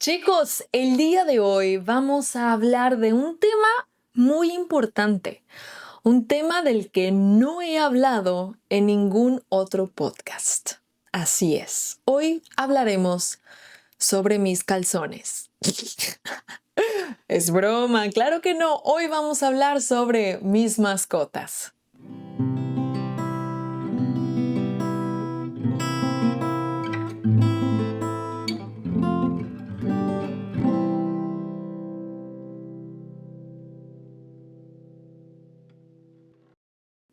Chicos, el día de hoy vamos a hablar de un tema muy importante, un tema del que no he hablado en ningún otro podcast. Así es, hoy hablaremos sobre mis calzones. Es broma, claro que no, hoy vamos a hablar sobre mis mascotas.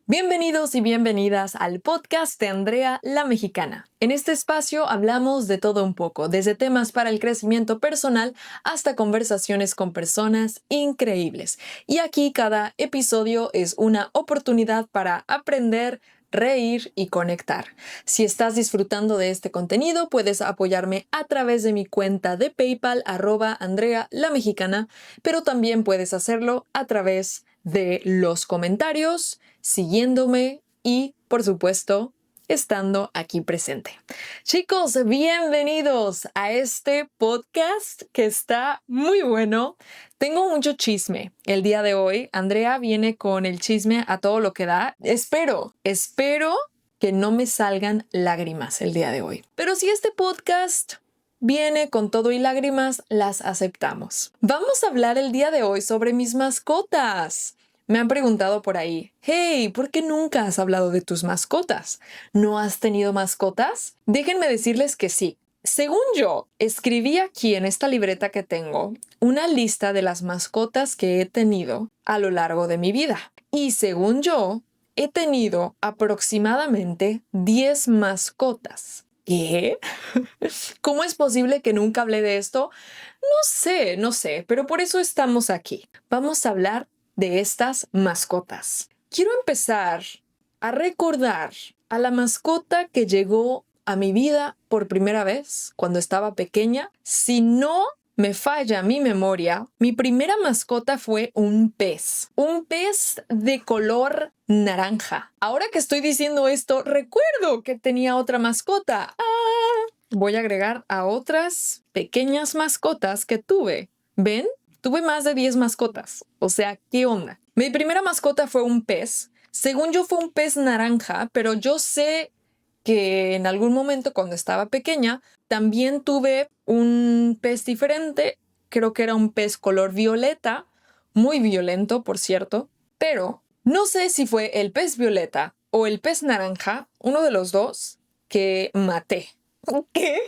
Bienvenidos y bienvenidas al podcast de Andrea la Mexicana. En este espacio hablamos de todo un poco, desde temas para el crecimiento personal hasta conversaciones con personas increíbles. Y aquí cada episodio es una oportunidad para aprender, reír y conectar. Si estás disfrutando de este contenido, puedes apoyarme a través de mi cuenta de PayPal @Andrea la Mexicana, pero también puedes hacerlo a través de los comentarios, siguiéndome y, por supuesto, estando aquí presente. Chicos, bienvenidos a este podcast que está muy bueno. Tengo mucho chisme el día de hoy. Andrea viene con el chisme a todo lo que da. Espero que no me salgan lágrimas el día de hoy. Pero si este podcast viene con todo y lágrimas, las aceptamos. Vamos a hablar el día de hoy sobre mis mascotas. Me han preguntado por ahí, hey, ¿por qué nunca has hablado de tus mascotas? ¿No has tenido mascotas? Déjenme decirles que sí. Según yo, escribí aquí en esta libreta que tengo una lista de las mascotas que he tenido a lo largo de mi vida. Y según yo, he tenido aproximadamente 10 mascotas. ¿Qué? ¿Cómo es posible que nunca hablé de esto? No sé, pero por eso estamos aquí. Vamos a hablar de estas mascotas. Quiero empezar a recordar a la mascota que llegó a mi vida por primera vez cuando estaba pequeña. Si no me falla mi memoria, mi primera mascota fue un pez de color naranja. Ahora que estoy diciendo esto, recuerdo que tenía otra mascota. Voy a agregar a otras pequeñas mascotas que tuve. ¿Ven? Tuve más de 10 mascotas. O sea, ¿qué onda? Mi primera mascota fue un pez. Según yo fue un pez naranja, pero yo sé que en algún momento cuando estaba pequeña también tuve un pez diferente. Creo que era un pez color violeta, muy violento, por cierto. Pero no sé si fue el pez violeta o el pez naranja, uno de los dos, que maté. ¿Qué?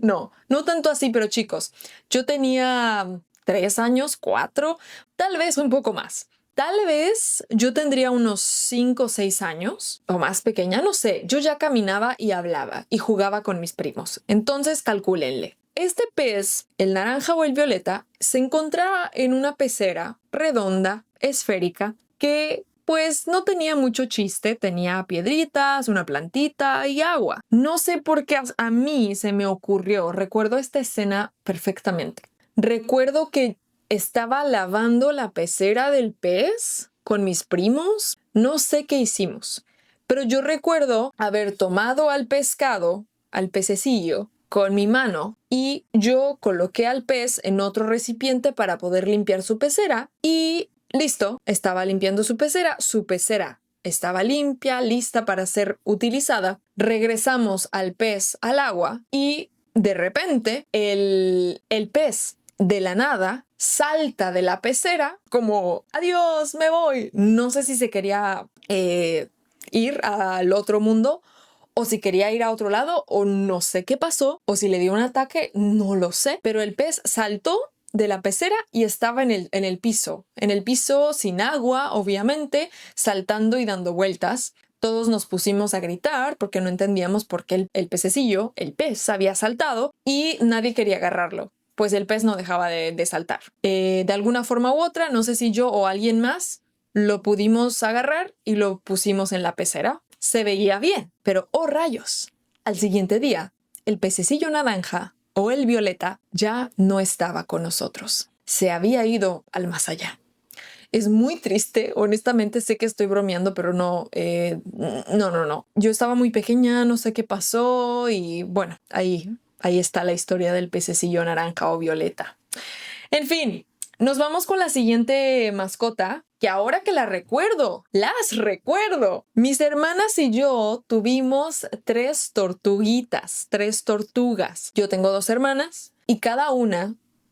No. No tanto así, pero chicos, yo tenía 3 años, 4, tal vez un poco más. Tal vez yo tendría unos 5 o 6 años o más pequeña, no sé. Yo ya caminaba y hablaba y jugaba con mis primos. Entonces calcúlenle. Este pez, el naranja o el violeta, se encontraba en una pecera redonda, esférica, que pues no tenía mucho chiste, tenía piedritas, una plantita y agua. No sé por qué a mí se me ocurrió, recuerdo esta escena perfectamente. Recuerdo que estaba lavando la pecera del pez con mis primos, no sé qué hicimos, pero yo recuerdo haber tomado al pescado, al pececillo, con mi mano y yo coloqué al pez en otro recipiente para poder limpiar su pecera y listo, estaba limpiando su pecera estaba limpia, lista para ser utilizada. Regresamos al pez al agua y de repente el pez de la nada salta de la pecera como adiós, me voy. No sé si se quería ir al otro mundo o si quería ir a otro lado o no sé qué pasó o si le dio un ataque, no lo sé, pero el pez saltó de la pecera y estaba en el piso sin agua, obviamente, saltando y dando vueltas. Todos nos pusimos a gritar porque no entendíamos por qué el pececillo, el pez, había saltado y nadie quería agarrarlo. Pues el pez no dejaba de saltar. De alguna forma u otra, no sé si yo o alguien más lo pudimos agarrar y lo pusimos en la pecera. Se veía bien, pero ¡oh rayos! Al siguiente día, el pececillo naranja o el violeta ya no estaba con nosotros. Se había ido al más allá. Es muy triste, honestamente sé que estoy bromeando, pero no. Yo estaba muy pequeña, no sé qué pasó y bueno, ahí ahí está la historia del pececillo naranja o violeta. En fin, nos vamos con la siguiente mascota, que ahora que las recuerdo. Mis hermanas y yo tuvimos 3 tortuguitas, 3 tortugas. Yo tengo 2 hermanas y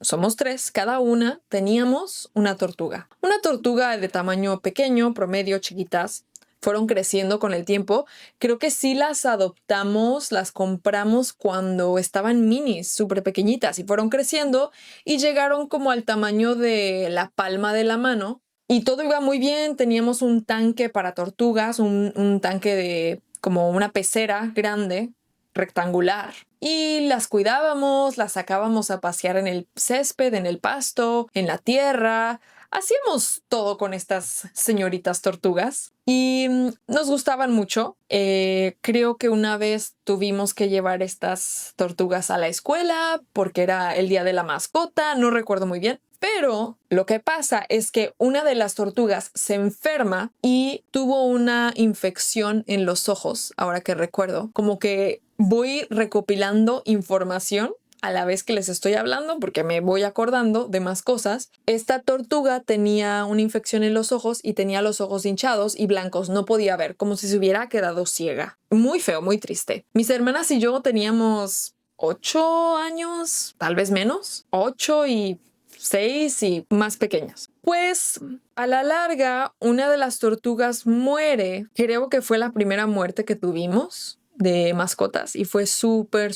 somos 3, cada una teníamos una tortuga. Una tortuga de tamaño pequeño, promedio, chiquitas. Fueron creciendo con el tiempo. Creo que sí las adoptamos, las compramos cuando estaban minis, súper pequeñitas, y fueron creciendo y llegaron como al tamaño de la palma de la mano. Y todo iba muy bien, teníamos un tanque para tortugas, un tanque de como una pecera grande, rectangular. Y las cuidábamos, las sacábamos a pasear en el césped, en el pasto, en la tierra. Hacíamos todo con estas señoritas tortugas y nos gustaban mucho. Creo que una vez tuvimos que llevar estas tortugas a la escuela porque era el día de la mascota, no recuerdo muy bien. Pero lo que pasa es que una de las tortugas se enferma y tuvo una infección en los ojos, ahora que recuerdo. Como que voy recopilando información a la vez que les estoy hablando porque me voy acordando de más cosas. Esta tortuga tenía una infección en los ojos y tenía los ojos hinchados y blancos. No podía ver, como si se hubiera quedado ciega. Muy feo, muy triste. Mis hermanas y yo teníamos 8 años, tal vez menos. 8 y 6 y más pequeñas. Pues a la larga, una de las tortugas muere. Creo que fue la primera muerte que tuvimos de mascotas y fue súper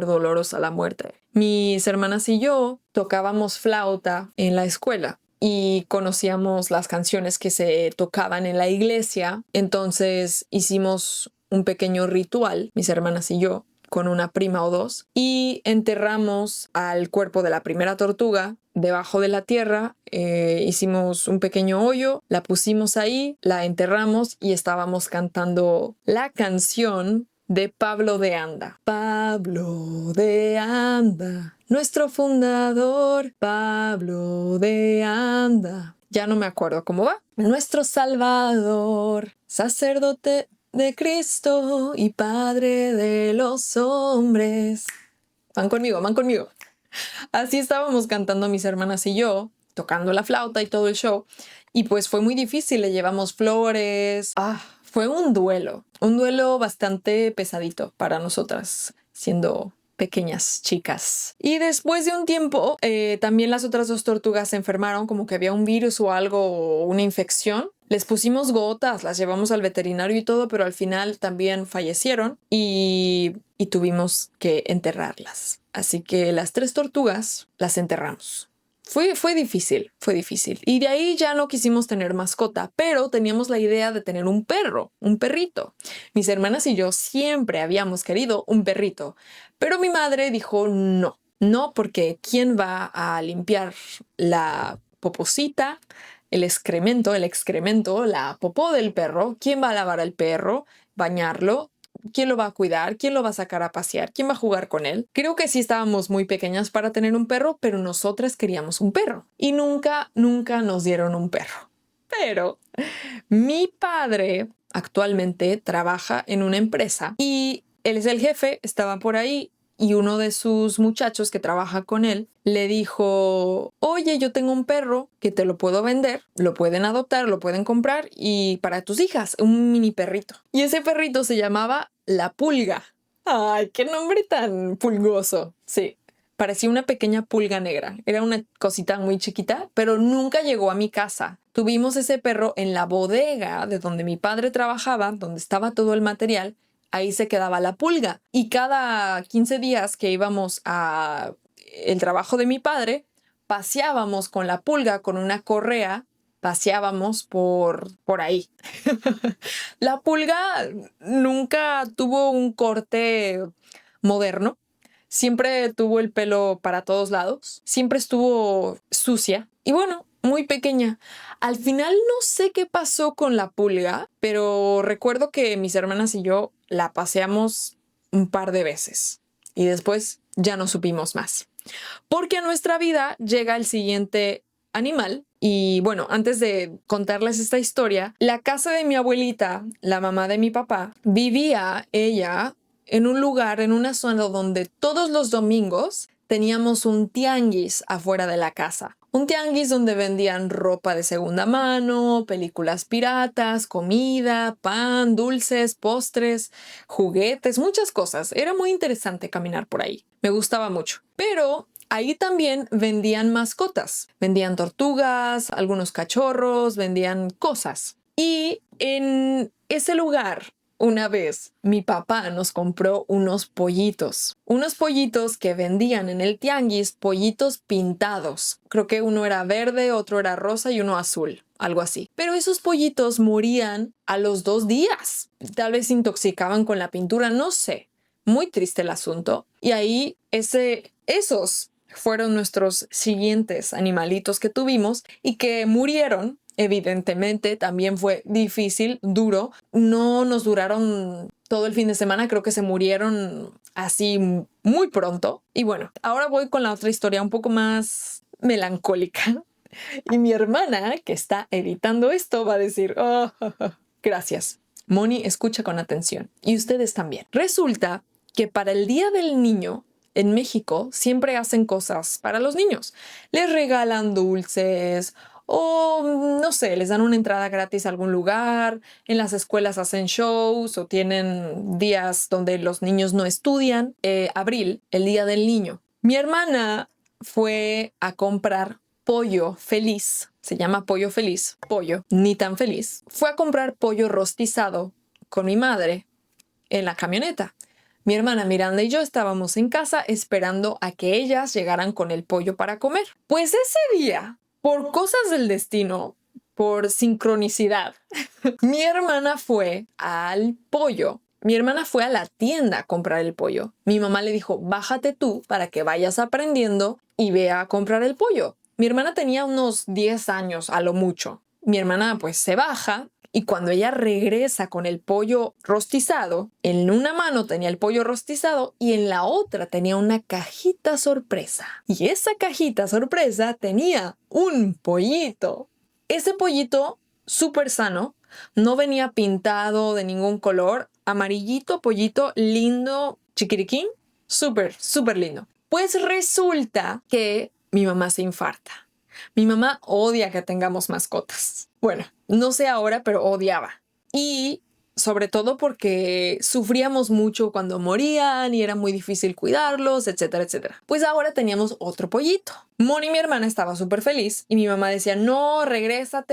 dolorosa la muerte. Mis hermanas y yo tocábamos flauta en la escuela y conocíamos las canciones que se tocaban en la iglesia. Entonces hicimos un pequeño ritual, mis hermanas y yo, con una prima o 2, y enterramos al cuerpo de la primera tortuga debajo de la tierra. Hicimos un pequeño hoyo, la pusimos ahí, la enterramos y estábamos cantando la canción de Pablo de Anda. Pablo de Anda, nuestro fundador, Pablo de Anda. Ya no me acuerdo cómo va. Nuestro Salvador, sacerdote de Cristo y Padre de los hombres. Van conmigo, van conmigo. Así estábamos cantando mis hermanas y yo, tocando la flauta y todo el show. Y pues fue muy difícil, le llevamos flores. Fue un duelo bastante pesadito para nosotras, siendo pequeñas chicas. Y después de un tiempo, también las otras 2 tortugas se enfermaron, como que había un virus o algo, una infección. Les pusimos gotas, las llevamos al veterinario y todo, pero al final también fallecieron y tuvimos que enterrarlas. Así que las 3 tortugas las enterramos. Fue difícil. Y de ahí ya no quisimos tener mascota, pero teníamos la idea de tener un perro, un perrito. Mis hermanas y yo siempre habíamos querido un perrito, pero mi madre dijo no, porque ¿quién va a limpiar la poposita? El excremento, la popó del perro. ¿Quién va a lavar al perro? ¿Bañarlo? ¿Quién lo va a cuidar? ¿Quién lo va a sacar a pasear? ¿Quién va a jugar con él? Creo que sí estábamos muy pequeñas para tener un perro, pero nosotras queríamos un perro. Y nunca nos dieron un perro. Pero mi padre actualmente trabaja en una empresa y él es el jefe, estaba por ahí. Y uno de sus muchachos que trabaja con él le dijo, oye, yo tengo un perro que te lo puedo vender, lo pueden adoptar, lo pueden comprar y para tus hijas, un mini perrito. Y ese perrito se llamaba La Pulga. ¡Ay, qué nombre tan pulgoso! Sí, parecía una pequeña pulga negra. Era una cosita muy chiquita, pero nunca llegó a mi casa. Tuvimos ese perro en la bodega de donde mi padre trabajaba, donde estaba todo el material. Ahí se quedaba La Pulga. Y cada 15 días que íbamos a el trabajo de mi padre, paseábamos con La Pulga con una correa, paseábamos por ahí. La Pulga nunca tuvo un corte moderno. Siempre tuvo el pelo para todos lados. Siempre estuvo sucia. Y bueno, muy pequeña. Al final no sé qué pasó con La Pulga, pero recuerdo que mis hermanas y yo la paseamos un par de veces y después ya no supimos más. Porque a nuestra vida llega el siguiente animal. Y bueno, antes de contarles esta historia, la casa de mi abuelita, la mamá de mi papá, vivía ella en un lugar, en una zona donde todos los domingos teníamos un tianguis afuera de la casa. Un tianguis donde vendían ropa de segunda mano, películas piratas, comida, pan, dulces, postres, juguetes, muchas cosas. Era muy interesante caminar por ahí. Me gustaba mucho. Pero ahí también vendían mascotas. Vendían tortugas, algunos cachorros, vendían cosas. Y en ese lugar, una vez, mi papá nos compró unos pollitos que vendían en el tianguis, pollitos pintados. Creo que uno era verde, otro era rosa y uno azul, algo así. Pero esos pollitos morían a los 2 días. Tal vez se intoxicaban con la pintura, no sé. Muy triste el asunto. Y ahí esos fueron nuestros siguientes animalitos que tuvimos y que murieron. Evidentemente, también fue difícil, duro. No nos duraron todo el fin de semana, creo que se murieron así muy pronto. Y bueno, ahora voy con la otra historia un poco más melancólica. Y mi hermana, que está editando esto, va a decir, oh, gracias. Moni, escucha con atención. Y ustedes también. Resulta que para el Día del Niño, en México, siempre hacen cosas para los niños. Les regalan dulces o, no sé, les dan una entrada gratis a algún lugar. En las escuelas hacen shows o tienen días donde los niños no estudian. Abril, el Día del Niño. Mi hermana fue a comprar pollo feliz. Se llama pollo feliz. Pollo, ni tan feliz. Fue a comprar pollo rostizado con mi madre en la camioneta. Mi hermana Miranda y yo estábamos en casa esperando a que ellas llegaran con el pollo para comer. Pues ese día, por cosas del destino, por sincronicidad, mi hermana fue al pollo. Mi hermana fue a la tienda a comprar el pollo. Mi mamá le dijo, bájate tú para que vayas aprendiendo y ve a comprar el pollo. Mi hermana tenía unos 10 años a lo mucho. Mi hermana pues se baja. Y cuando ella regresa con el pollo rostizado, en una mano tenía el pollo rostizado y en la otra tenía una cajita sorpresa. Y esa cajita sorpresa tenía un pollito. Ese pollito súper sano, no venía pintado de ningún color, amarillito, pollito, lindo, chiquiriquín, súper, súper lindo. Pues resulta que mi mamá se infarta. Mi mamá odia que tengamos mascotas. Bueno, no sé ahora, pero odiaba. Y sobre todo porque sufríamos mucho cuando morían y era muy difícil cuidarlos, etcétera, etcétera. Pues ahora teníamos otro pollito. Moni, mi hermana, estaba súper feliz y mi mamá decía, no, regresa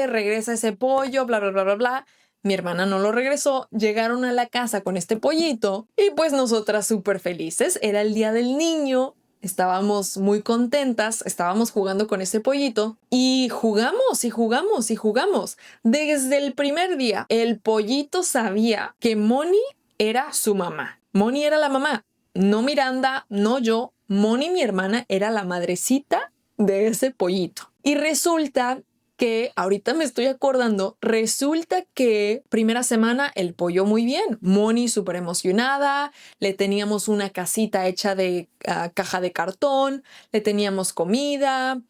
ese pollo, bla, bla, bla, bla, bla. Mi hermana no lo regresó, llegaron a la casa con este pollito y pues nosotras súper felices. Era el Día del Niño. Estábamos muy contentas, estábamos jugando con ese pollito y jugamos y jugamos y jugamos. Desde el primer día, el pollito sabía que Moni era su mamá. Moni era la mamá, no Miranda, no yo. Moni, mi hermana, era la madrecita de ese pollito. Y resulta que ahorita me estoy acordando, resulta que primera semana el pollo muy bien, Moni súper emocionada, le teníamos una casita hecha de caja de cartón, le teníamos comida,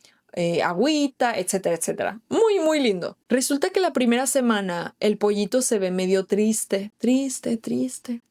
agüita, etcétera, etcétera. Muy, muy lindo. Resulta que la primera semana el pollito se ve medio triste.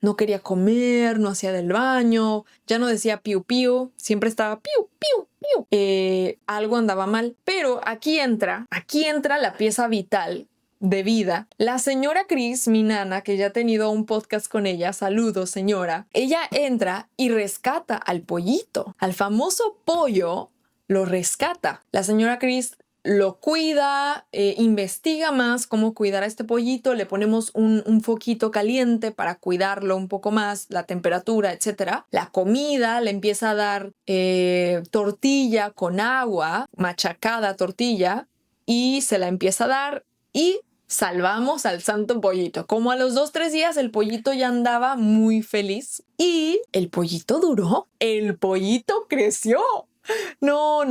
No quería comer, no hacía del baño, ya no decía piu piu, siempre estaba piu piu piu. Algo andaba mal. Pero aquí entra la pieza vital de vida. La señora Cris, mi nana, que ya he tenido un podcast con ella, saludos señora, ella entra y rescata al pollito, al famoso pollo. Lo rescata. La señora Cris lo cuida, investiga más cómo cuidar a este pollito, le ponemos un foquito caliente para cuidarlo un poco más, la temperatura, etc. La comida, le empieza a dar tortilla con agua, machacada tortilla, y se la empieza a dar y salvamos al santo pollito. Como a los 2-3 días el pollito ya andaba muy feliz y el pollito duró, el pollito creció. No.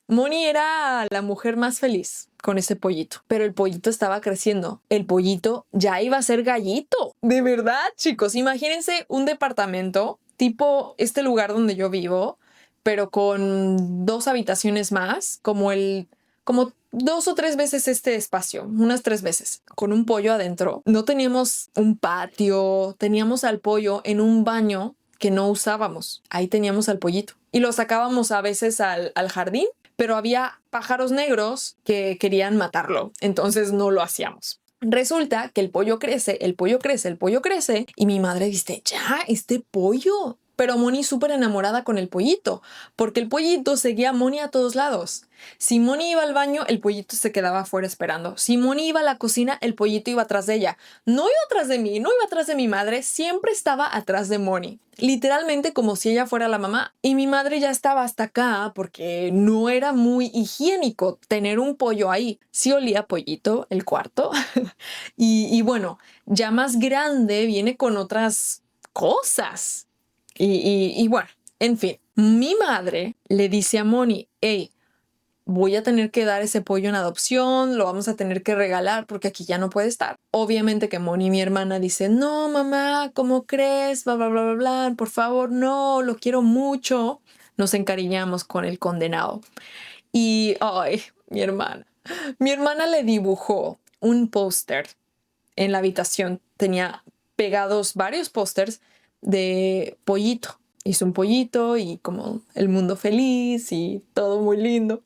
Moni era la mujer más feliz con ese pollito, pero el pollito estaba creciendo. El pollito ya iba a ser gallito. De verdad, chicos, imagínense un departamento tipo este lugar donde yo vivo, pero con 2 habitaciones más, como el como 2 o 3 veces este espacio, unas 3 veces, con un pollo adentro. No teníamos un patio, teníamos al pollo en un baño que no usábamos. Ahí teníamos al pollito. Y lo sacábamos a veces al jardín, pero había pájaros negros que querían matarlo. Entonces no lo hacíamos. Resulta que el pollo crece, el pollo crece, el pollo crece. Y mi madre dice, ya, este pollo. Pero Moni súper enamorada con el pollito, porque el pollito seguía a Moni a todos lados. Si Moni iba al baño, el pollito se quedaba afuera esperando. Si Moni iba a la cocina, el pollito iba atrás de ella. No iba atrás de mí, no iba atrás de mi madre, siempre estaba atrás de Moni. Literalmente como si ella fuera la mamá. Y mi madre ya estaba hasta acá porque no era muy higiénico tener un pollo ahí. Sí olía a pollito el cuarto. y bueno, ya más grande viene con otras cosas. Y bueno, en fin, mi madre le dice a Moni, hey, voy a tener que dar ese pollo en adopción, lo vamos a tener que regalar porque aquí ya no puede estar. Obviamente que Moni, mi hermana, dice, no, mamá, ¿cómo crees? Bla, bla, bla, bla, bla, por favor, no, lo quiero mucho. Nos encariñamos con el condenado. Y, ay, mi hermana le dibujó un póster en la habitación. Tenía pegados varios pósters de pollito. Hizo un pollito y como el mundo feliz y todo muy lindo.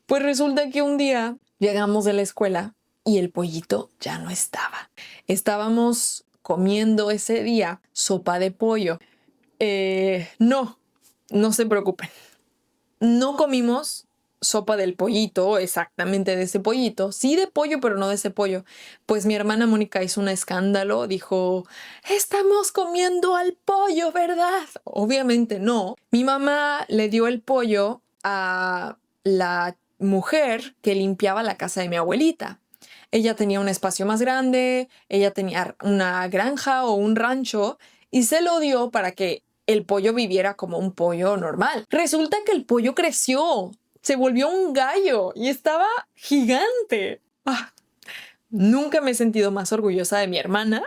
Pues resulta que un día llegamos de la escuela y el pollito ya no estaba. Estábamos comiendo ese día sopa de pollo. No se preocupen. No comimos sopa del pollito, exactamente de ese pollito. Sí de pollo, pero no de ese pollo. Pues mi hermana Mónica hizo un escándalo, dijo, estamos comiendo al pollo, ¿verdad? Obviamente no. Mi mamá le dio el pollo a la mujer que limpiaba la casa de mi abuelita. Ella tenía un espacio más grande, ella tenía una granja o un rancho y se lo dio para que el pollo viviera como un pollo normal. Resulta que el pollo creció, se volvió un gallo y estaba gigante. Nunca me he sentido más orgullosa de mi hermana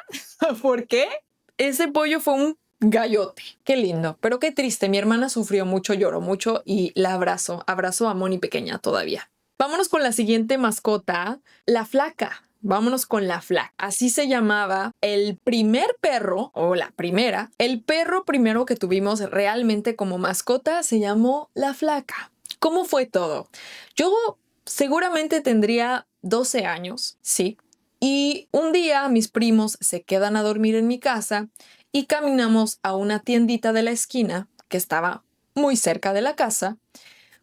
porque ese pollo fue un gallote. Qué lindo, pero qué triste. Mi hermana sufrió mucho, lloró mucho y la abrazo a Moni pequeña todavía. Vámonos con la siguiente mascota, la Flaca. Vámonos con la Flaca. Así se llamaba el primer perro, o la primera. El perro primero que tuvimos realmente como mascota se llamó la Flaca. ¿Cómo fue todo? Yo seguramente tendría 12 años, sí. Y un día mis primos se quedan a dormir en mi casa y caminamos a una tiendita de la esquina que estaba muy cerca de la casa.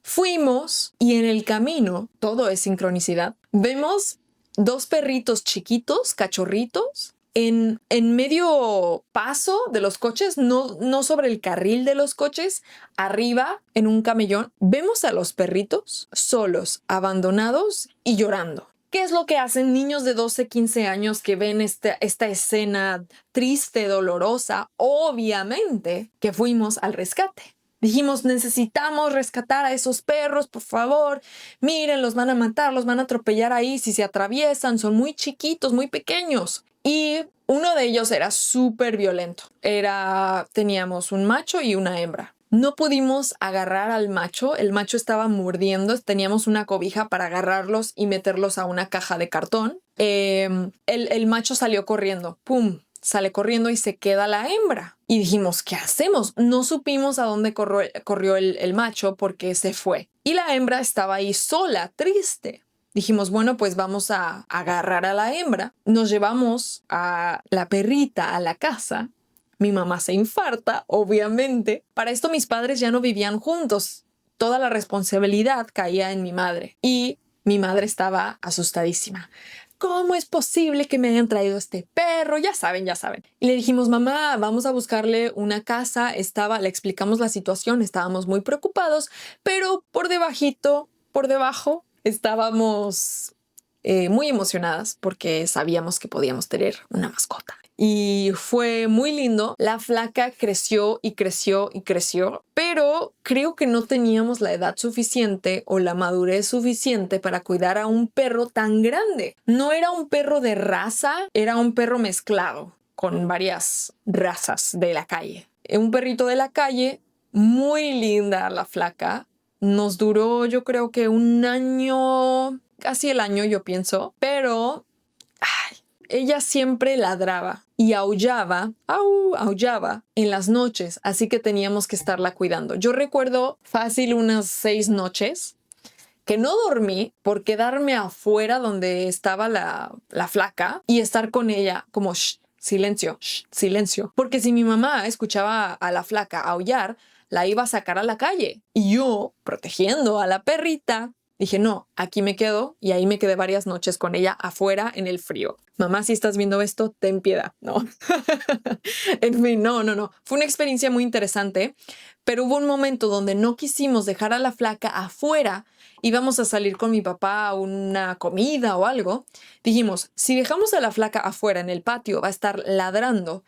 Fuimos y en el camino, todo es sincronicidad, vemos 2 perritos chiquitos, cachorritos, en medio paso de los coches, no sobre el carril de los coches, arriba en un camellón. Vemos a los perritos solos, abandonados y llorando. ¿Qué es lo que hacen niños de 12, 15 años que ven esta escena triste, dolorosa? Obviamente que fuimos al rescate. Dijimos, necesitamos rescatar a esos perros, por favor. Miren, los van a matar, los van a atropellar ahí si se atraviesan. Son muy chiquitos, muy pequeños. Y uno de ellos era súper violento. Teníamos un macho y una hembra. No pudimos agarrar al macho. El macho estaba mordiendo. Teníamos una cobija para agarrarlos y meterlos a una caja de cartón. El macho salió corriendo. ¡Pum! Sale corriendo y se queda la hembra. Y dijimos, ¿qué hacemos? No supimos a dónde corrió el macho porque se fue. Y la hembra estaba ahí sola, triste. Dijimos, bueno, pues vamos a agarrar a la hembra. Nos llevamos a la perrita a la casa. Mi mamá se infarta, obviamente. Para esto mis padres ya no vivían juntos. Toda la responsabilidad caía en mi madre. Y mi madre estaba asustadísima. ¿Cómo es posible que me hayan traído este perro? Ya saben. Y le dijimos, mamá, vamos a buscarle una casa. Le explicamos la situación, estábamos muy preocupados, pero por debajo, estábamos muy emocionadas porque sabíamos que podíamos tener una mascota. Y fue muy lindo. La Flaca creció y creció y creció, pero creo que no teníamos la edad suficiente o la madurez suficiente para cuidar a un perro tan grande. No era un perro de raza, era un perro mezclado con varias razas de la calle. Un perrito de la calle, muy linda la Flaca, nos duró yo creo que un año, casi el año yo pienso, pero ella siempre ladraba y aullaba en las noches, así que teníamos que estarla cuidando. Yo recuerdo fácil unas 6 noches que no dormí por quedarme afuera donde estaba la flaca y estar con ella como shh, silencio, shh, silencio. Porque si mi mamá escuchaba a la flaca aullar, la iba a sacar a la calle. Y yo, protegiendo a la perrita, dije, no, aquí me quedo, y ahí me quedé varias noches con ella afuera en el frío. Mamá, si estás viendo esto, ten piedad, ¿no? En fin, no. Fue una experiencia muy interesante, pero hubo un momento donde no quisimos dejar a la flaca afuera. Íbamos a salir con mi papá a una comida o algo. Dijimos, si dejamos a la flaca afuera en el patio, va a estar ladrando,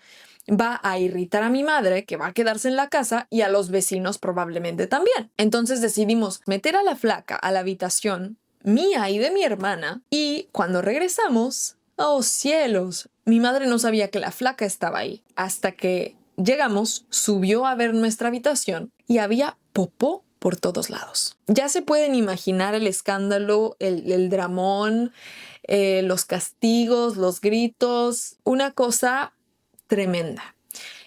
va a irritar a mi madre, que va a quedarse en la casa, y a los vecinos probablemente también. Entonces decidimos meter a la flaca a la habitación mía y de mi hermana, y cuando regresamos, ¡oh cielos! Mi madre no sabía que la flaca estaba ahí. Hasta que llegamos, subió a ver nuestra habitación y había popó por todos lados. Ya se pueden imaginar el escándalo, el dramón, los castigos, los gritos, una cosa tremenda.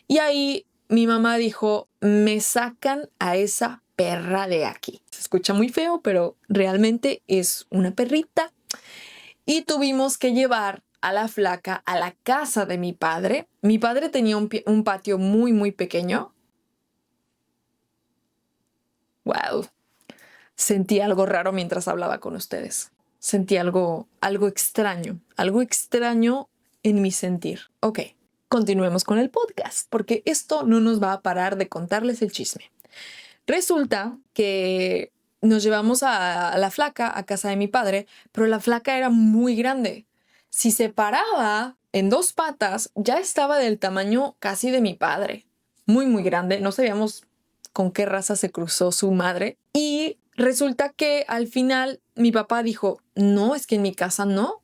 Y ahí mi mamá dijo, me sacan a esa perra de aquí. Se escucha muy feo, pero realmente es una perrita. Y tuvimos que llevar a la flaca a la casa de mi padre. Mi padre tenía un patio muy, muy pequeño. Wow. Sentí algo raro mientras hablaba con ustedes. Sentí algo extraño en mi sentir. Ok. Continuemos con el podcast, porque esto no nos va a parar de contarles el chisme. Resulta que nos llevamos a la flaca a casa de mi padre, pero la flaca era muy grande. Si se paraba en 2 patas, ya estaba del tamaño casi de mi padre. Muy, muy grande. No sabíamos con qué raza se cruzó su madre. Y resulta que al final mi papá dijo, no, es que en mi casa no.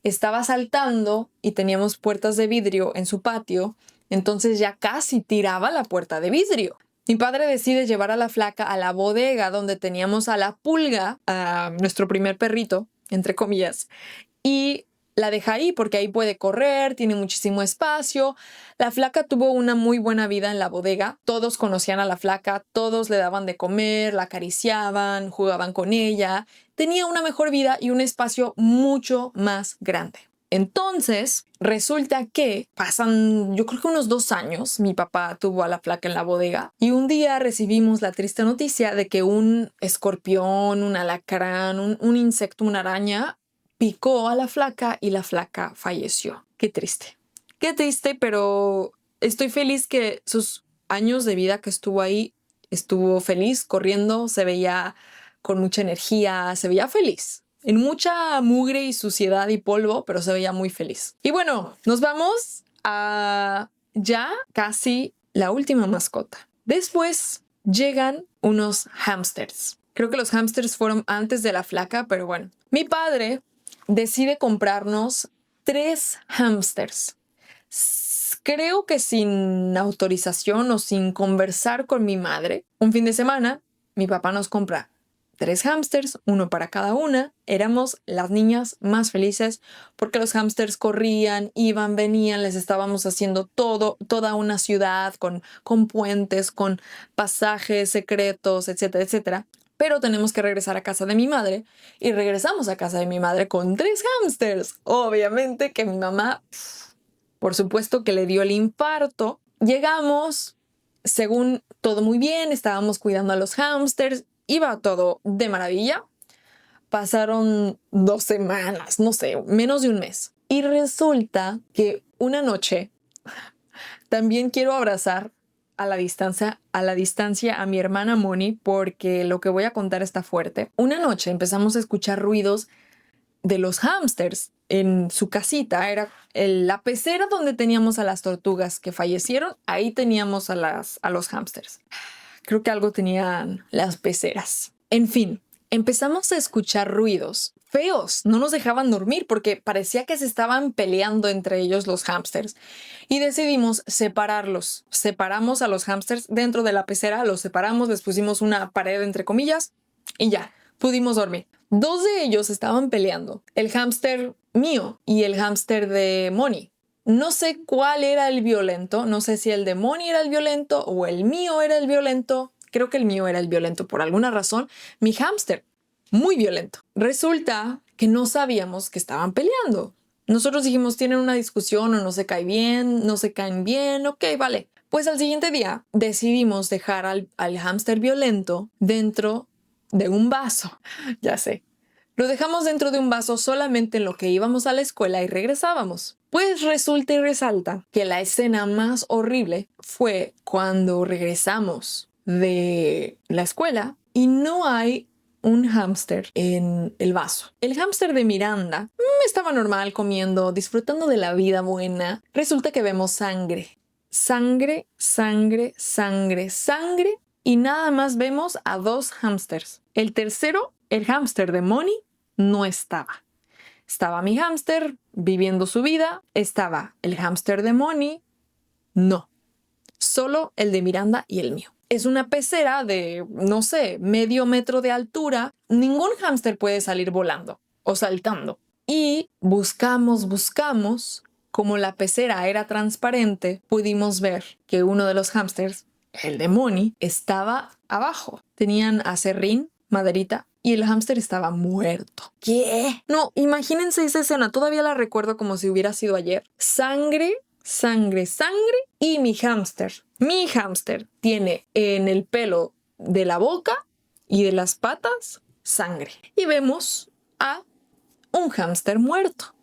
Estaba saltando y teníamos puertas de vidrio en su patio, entonces ya casi tiraba la puerta de vidrio. Mi padre decide llevar a la flaca a la bodega donde teníamos a la pulga, a nuestro primer perrito, entre comillas, y la deja ahí porque ahí puede correr, tiene muchísimo espacio. La flaca tuvo una muy buena vida en la bodega. Todos conocían a la flaca, todos le daban de comer, la acariciaban, jugaban con ella. Tenía una mejor vida y un espacio mucho más grande. Entonces, resulta que pasan, yo creo que unos 2 años, mi papá tuvo a la flaca en la bodega y un día recibimos la triste noticia de que un escorpión, un alacrán, un insecto, una araña, picó a la flaca y la flaca falleció. Qué triste, pero estoy feliz que sus años de vida que estuvo ahí, estuvo feliz, corriendo, se veía con mucha energía, se veía feliz. En mucha mugre y suciedad y polvo, pero se veía muy feliz. Y bueno, nos vamos a ya casi la última mascota. Después llegan unos hámsters. Creo que los hámsters fueron antes de la flaca, pero bueno. Mi padre decide comprarnos 3 hámsters. Creo que sin autorización o sin conversar con mi madre. Un fin de semana, mi papá nos compra 3 hámsters, uno para cada una. Éramos las niñas más felices porque los hámsters corrían, iban, venían, les estábamos haciendo toda una ciudad con puentes, con pasajes secretos, etcétera, etcétera. Pero tenemos que regresar a casa de mi madre y regresamos a casa de mi madre con 3 hámsters. Obviamente que mi mamá, por supuesto que le dio el infarto. Llegamos, según todo muy bien, estábamos cuidando a los hámsters, iba todo de maravilla. Pasaron 2 semanas, no sé, menos de un mes. Y resulta que una noche también quiero abrazar a la distancia a mi hermana Moni porque lo que voy a contar está fuerte. Una noche empezamos a escuchar ruidos de los hámsters en su casita. Era la pecera donde teníamos a las tortugas que fallecieron. Ahí teníamos a los hámsters. Creo que algo tenían las peceras. En fin, empezamos a escuchar ruidos feos, no nos dejaban dormir porque parecía que se estaban peleando entre ellos los hámsters. Y decidimos separarlos. Separamos a los hámsters dentro de la pecera, los separamos, les pusimos una pared entre comillas y ya, pudimos dormir. Dos de ellos estaban peleando, el hámster mío y el hámster de Moni. No sé cuál era el violento, no sé si el de Moni era el violento o el mío era el violento. Creo que el mío era el violento por alguna razón. Mi hámster, muy violento. Resulta que no sabíamos que estaban peleando. Nosotros dijimos, tienen una discusión o no se caen bien, ok, vale. Pues al siguiente día decidimos dejar al hámster violento dentro de un vaso. Ya sé. Lo dejamos dentro de un vaso solamente en lo que íbamos a la escuela y regresábamos. Pues resulta y resalta que la escena más horrible fue cuando regresamos de la escuela y no hay un hámster en el vaso. El hámster de Miranda estaba normal comiendo, disfrutando de la vida buena. Resulta que vemos sangre. Sangre, sangre, sangre, sangre. Y nada más vemos a dos hámsters. El tercero, el hámster de Moni, no estaba. Estaba mi hámster viviendo su vida. Estaba el hámster de Moni. No. Solo el de Miranda y el mío. Es una pecera de, no sé, medio metro de altura. Ningún hámster puede salir volando o saltando. Y buscamos. Como la pecera era transparente, pudimos ver que uno de los hámsters, el de Moni, estaba abajo. Tenían aserrín, maderita, y el hámster estaba muerto. ¿Qué? No, imagínense esa escena. Todavía la recuerdo como si hubiera sido ayer. Sangre, sangre, sangre. Y mi hámster tiene en el pelo de la boca y de las patas sangre. Y vemos a un hámster muerto.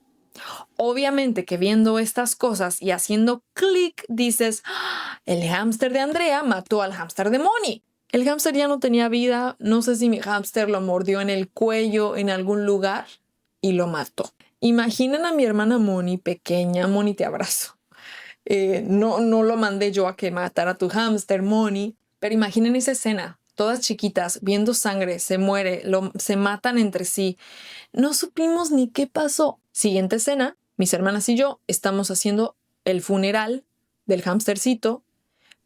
Obviamente que viendo estas cosas y haciendo clic dices, ¡ah! El hámster de Andrea mató al hámster de Moni. El hámster ya no tenía vida. No sé si mi hámster lo mordió en el cuello en algún lugar y lo mató. Imaginen a mi hermana Moni pequeña. Moni, te abrazo. No lo mandé yo a que matara a tu hámster, Moni. Pero imaginen esa escena. Todas chiquitas, viendo sangre, se muere, se matan entre sí. No supimos ni qué pasó. Siguiente escena, mis hermanas y yo estamos haciendo el funeral del hámstercito,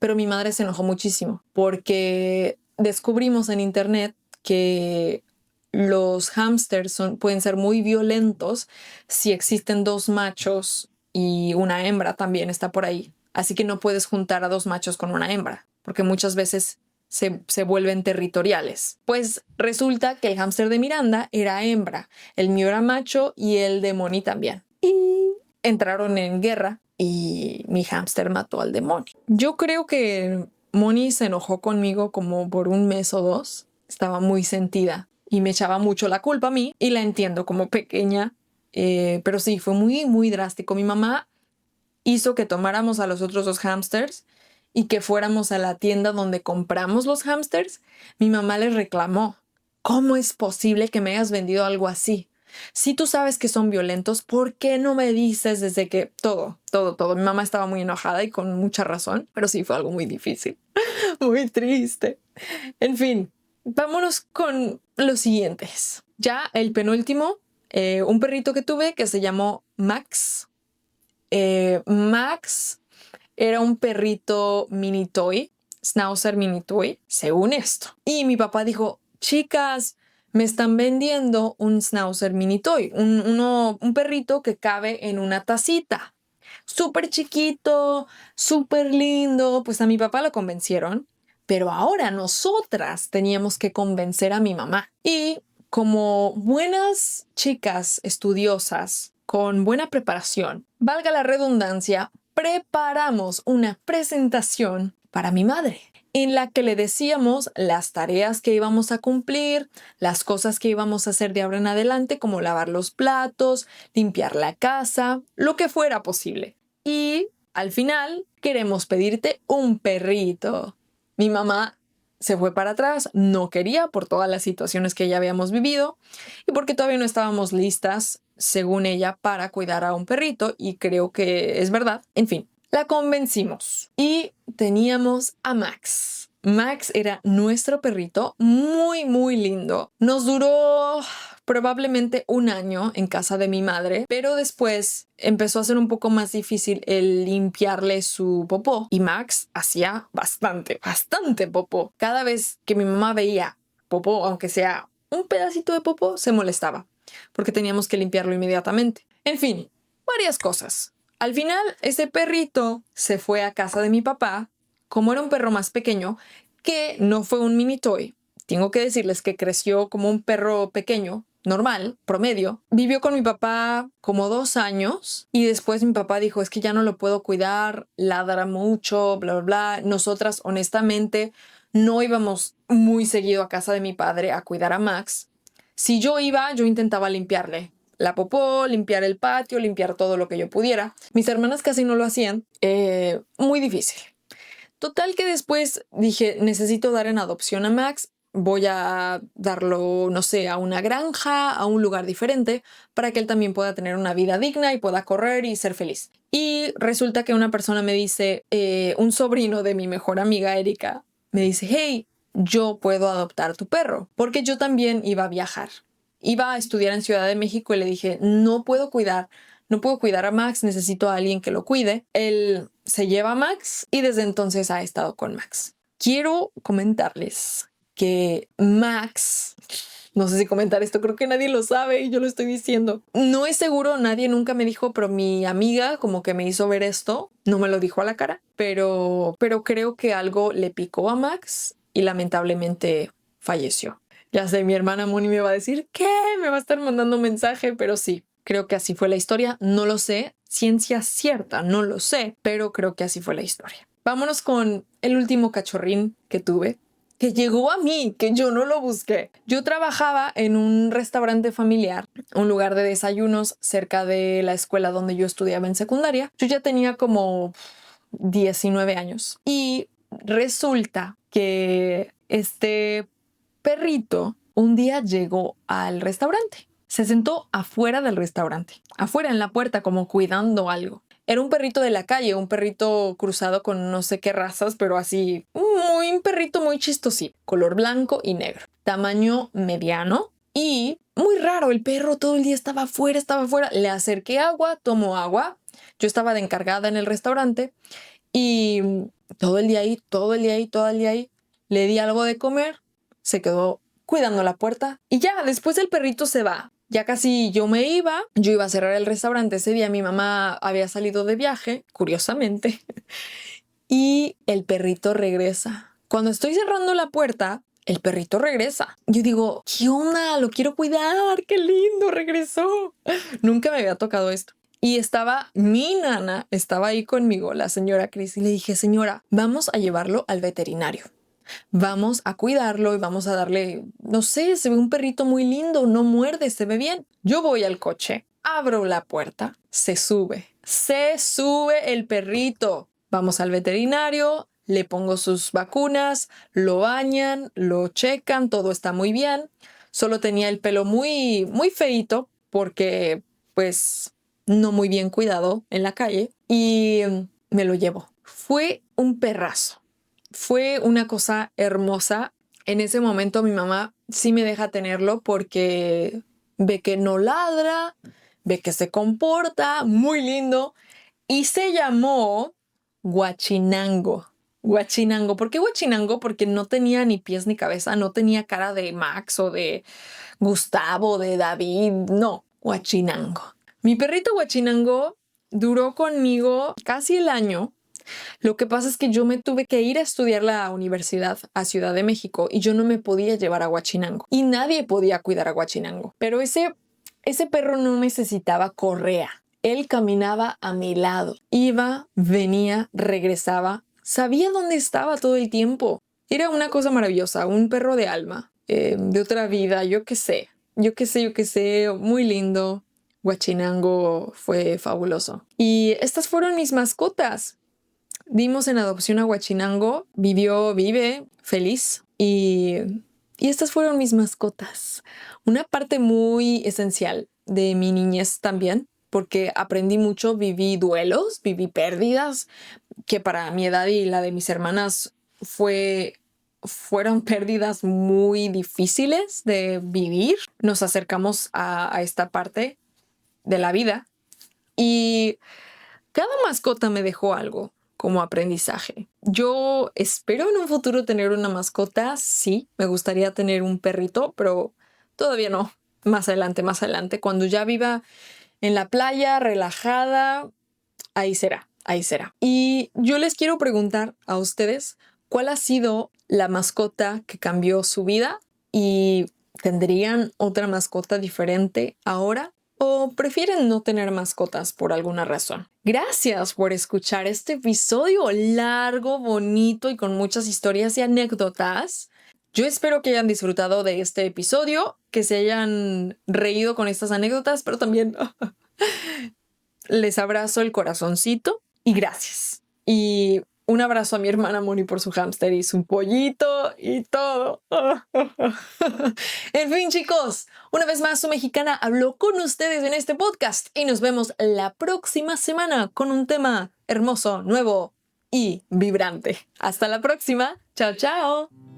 pero mi madre se enojó muchísimo porque descubrimos en internet que los hámsters pueden ser muy violentos si existen dos machos y una hembra también está por ahí. Así que no puedes juntar a dos machos con una hembra, porque muchas veces se vuelven territoriales. Pues resulta que el hámster de Miranda era hembra, el mío era macho y el de Moni también. Y entraron en guerra y mi hámster mató al de Moni. Yo creo que Moni se enojó conmigo como por un mes o dos. Estaba muy sentida y me echaba mucho la culpa a mí y la entiendo como pequeña. Pero sí, fue muy, muy drástico. Mi mamá hizo que tomáramos a los otros dos hámsters y que fuéramos a la tienda donde compramos los hámsters. Mi mamá les reclamó. ¿Cómo es posible que me hayas vendido algo así? Si tú sabes que son violentos, ¿por qué no me dices desde que todo? Mi mamá estaba muy enojada y con mucha razón, pero sí fue algo muy difícil, muy triste. En fin, vámonos con los siguientes. Ya el penúltimo, un perrito que tuve que se llamó Max. Max era un perrito mini toy, schnauzer mini toy, según esto. Y mi papá dijo, chicas, me están vendiendo un schnauzer mini toy, un perrito que cabe en una tacita. Súper chiquito, súper lindo. Pues a mi papá lo convencieron, pero ahora nosotras teníamos que convencer a mi mamá. Y como buenas chicas estudiosas, con buena preparación, valga la redundancia, preparamos una presentación para mi madre, en la que le decíamos las tareas que íbamos a cumplir, las cosas que íbamos a hacer de ahora en adelante, como lavar los platos, limpiar la casa, lo que fuera posible. Y al final queremos pedirte un perrito. Mi mamá se fue para atrás, no quería por todas las situaciones que ya habíamos vivido y porque todavía no estábamos listas, según ella, para cuidar a un perrito, y creo que es verdad. En fin, la convencimos y teníamos a Max. Max era nuestro perrito, muy, muy lindo. Nos duró probablemente un año en casa de mi madre, pero después empezó a ser un poco más difícil el limpiarle su popó y Max hacía bastante popó. Cada vez que mi mamá veía popó, aunque sea un pedacito de popó, se molestaba porque teníamos que limpiarlo inmediatamente. En fin, varias cosas. Al final, ese perrito se fue a casa de mi papá. Como era un perro más pequeño, que no fue un mini toy, tengo que decirles que creció como un perro pequeño, normal, promedio. Vivió con mi papá como 2 años y después mi papá dijo, es que ya no lo puedo cuidar, ladra mucho, bla, bla, bla. Nosotras, honestamente, no íbamos muy seguido a casa de mi padre a cuidar a Max. Si yo iba, yo intentaba limpiarle la popó, limpiar el patio, limpiar todo lo que yo pudiera. Mis hermanas casi no lo hacían. Muy difícil. Total que después dije, necesito dar en adopción a Max, voy a darlo, no sé, a una granja, a un lugar diferente, para que él también pueda tener una vida digna y pueda correr y ser feliz. Y resulta que una persona me dice, un sobrino de mi mejor amiga Erika, me dice, hey, yo puedo adoptar tu perro, porque yo también iba a viajar. Iba a estudiar en Ciudad de México y le dije, no puedo cuidar a Max, necesito a alguien que lo cuide. Él se lleva a Max y desde entonces ha estado con Max. Quiero comentarles que Max, no sé si comentar esto, creo que nadie lo sabe y yo lo estoy diciendo. No es seguro, nadie nunca me dijo, pero mi amiga como que me hizo ver esto, no me lo dijo a la cara, pero creo que algo le picó a Max y lamentablemente falleció. Ya sé, mi hermana Moni me va a decir, ¿qué? Me va a estar mandando un mensaje, pero sí, creo que así fue la historia. No lo sé, ciencia cierta, no lo sé, pero creo que así fue la historia. Vámonos con el último cachorrín que tuve, que llegó a mí, que yo no lo busqué. Yo trabajaba en un restaurante familiar, un lugar de desayunos cerca de la escuela donde yo estudiaba en secundaria. Yo ya tenía como 19 años y resulta que este perrito un día llegó al restaurante. Se sentó afuera del restaurante, afuera en la puerta como cuidando algo. Era un perrito de la calle, un perrito cruzado con no sé qué razas, pero así, un perrito muy chistosito, color blanco y negro, tamaño mediano y muy raro. El perro todo el día estaba afuera. Le acerqué agua, tomó agua. Yo estaba de encargada en el restaurante y todo el día ahí, le di algo de comer, se quedó cuidando la puerta y ya, después el perrito se va. Ya casi yo iba a cerrar el restaurante. Ese día mi mamá había salido de viaje, curiosamente, y el perrito regresa. Cuando estoy cerrando la puerta, el perrito regresa. Yo digo, ¿qué onda? Lo quiero cuidar, qué lindo, regresó. Nunca me había tocado esto. Y estaba mi nana, estaba ahí conmigo, la señora Cris, y le dije, señora, vamos a llevarlo al veterinario. Vamos a cuidarlo y vamos a darle, no sé, se ve un perrito muy lindo, no muerde, se ve bien. Yo voy al coche, abro la puerta, se sube el perrito. Vamos al veterinario, le pongo sus vacunas, lo bañan, lo checan, todo está muy bien. Solo tenía el pelo muy, muy feíto porque, pues, no muy bien cuidado en la calle y me lo llevo. Fue un perrazo. Fue una cosa hermosa. En ese momento mi mamá sí me deja tenerlo porque ve que no ladra, ve que se comporta muy lindo y se llamó Guachinango. Guachinango. ¿Por qué Guachinango? Porque no tenía ni pies ni cabeza, no tenía cara de Max o de Gustavo, de David, no, Guachinango. Mi perrito Guachinango duró conmigo casi el año. Lo que pasa es que yo me tuve que ir a estudiar la universidad a Ciudad de México y yo no me podía llevar a Guachinango y nadie podía cuidar a Guachinango. Pero ese perro no necesitaba correa. Él caminaba a mi lado. Iba, venía, regresaba. Sabía dónde estaba todo el tiempo. Era una cosa maravillosa, un perro de alma, de otra vida, yo qué sé, muy lindo. Guachinango fue fabuloso. Y estas fueron mis mascotas. Dimos en adopción a Guachinango, vive feliz y estas fueron mis mascotas. Una parte muy esencial de mi niñez también, porque aprendí mucho, viví duelos, viví pérdidas, que para mi edad y la de mis hermanas fue fueron pérdidas muy difíciles de vivir. Nos acercamos a esta parte de la vida y cada mascota me dejó algo como aprendizaje. Yo espero en un futuro tener una mascota. Sí, me gustaría tener un perrito, pero todavía no. Más adelante, cuando ya viva en la playa, relajada, ahí será, ahí será. Y yo les quiero preguntar a ustedes, ¿cuál ha sido la mascota que cambió su vida? ¿Y tendrían otra mascota diferente ahora? ¿O prefieren no tener mascotas por alguna razón? Gracias por escuchar este episodio largo, bonito y con muchas historias y anécdotas. Yo espero que hayan disfrutado de este episodio, que se hayan reído con estas anécdotas, pero también les abrazo el corazoncito y gracias. Y un abrazo a mi hermana Moni por su hámster y su pollito y todo. En fin, chicos, una vez más, su mexicana habló con ustedes en este podcast y nos vemos la próxima semana con un tema hermoso, nuevo y vibrante. Hasta la próxima. Chao, chao.